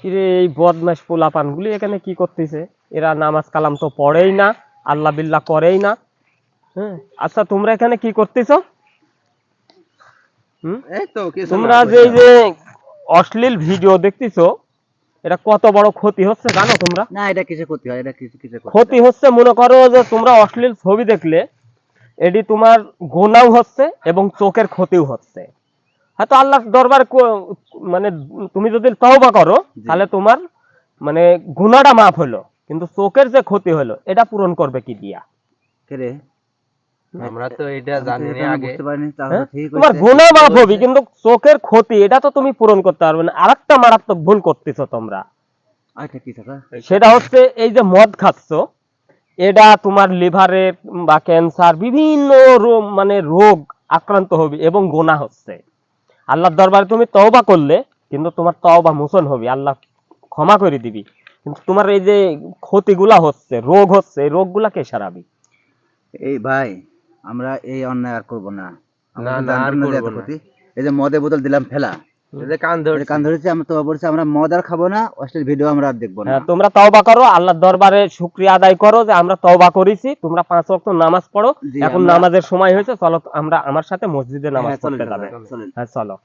কিরে এই বদমাশ পোলাপানগুলি এখানে কি করতেছে? এরা নামাজ কালাম তো পড়েই না, আল্লাহ বিল্লাহ করেই না। হ্যাঁ, আচ্ছা তোমরা এখানে কি করতেছো? এই তো কিছু না, তোমরা যে বসে এই যে অশ্লীল ভিডিও দেখতেছো, এটা কত বড় ক্ষতি হচ্ছে জানো তোমরা? না, এটা কিসে ক্ষতি হয়? এটা কিছু কিছু ক্ষতি ক্ষতি হয়। হচ্ছে, মনে করো যে তোমরা অশ্লীল ছবি দেখলে এটি তোমার গুনাহও হচ্ছে এবং চোখের ক্ষতিও হচ্ছে। হয়তো আল্লাহর দরবার মানে তুমি যদি তওবা করো জি। তাহলে তোমার মানে গুনাহটা মাফ হলো, কিন্তু চোখের যে ক্ষতি হলো এটা পূরণ করবে কি দিয়া? কে রে? আমরা তো এটা আমি তো জানি এটা না না আগে। বুঝতে পারিনি, তাহলে হ্যাঁ, ঠিক তোমার হইছে। গুনাহ মাফ হবে বলছে কিন্তু চোখের ক্ষতি এটা তো তুমি পূরণ করতে পারবে না। আরেকটা মারাত্মক ভুল করতেছো তোমরা, আচ্ছা, কি থাকা? সেটা হচ্ছে এই যে মদ খাচ্ছো, এটা তোমার লিভারের বা ক্যান্সার বিভিন্ন মানে রোগ আক্রান্ত হবে এবং গুনাহ হচ্ছে। আল্লাহর দরবারে তুমি তওবা করলে কিন্তু তোমার তওবা মোচন হবে, আল্লাহ ক্ষমা করে দিবি, কিন্তু তোমার এই যে ক্ষতিগুলা হচ্ছে, রোগ হচ্ছে, এই রোগগুলা কে সারাবি? এই ভাই, আমরা এই অন্যায় আর করবো না। আমরা না তো না আর জানতাম না যে এত করবো না, ক্ষতি। এই যে মদের বোতল দিলাম ফেলা, এই যে কান এই যে কান ধরছি। ধরেছি, আমরা তো বলছি আমরা মদ আর খাবো না, অশ্লীল ভিডিও আমরা আর দেখবো না। হ্যাঁ, তোমরা তওবা করো, আল্লাহর দরবারে শুকরিয়া আদায় করো যে আমরা তওবা করেছি। তোমরা 5 ওয়াক্ত নামাজ পড়ো। জি, এখন আমরা নামাজের সময় হয়েছে, চলো আমরা আমার সাথে মসজিদে নামাজ হ্যাঁ, চলেন পড়তে চাচা, যাবে। চলেন। হ্যাঁ চলো।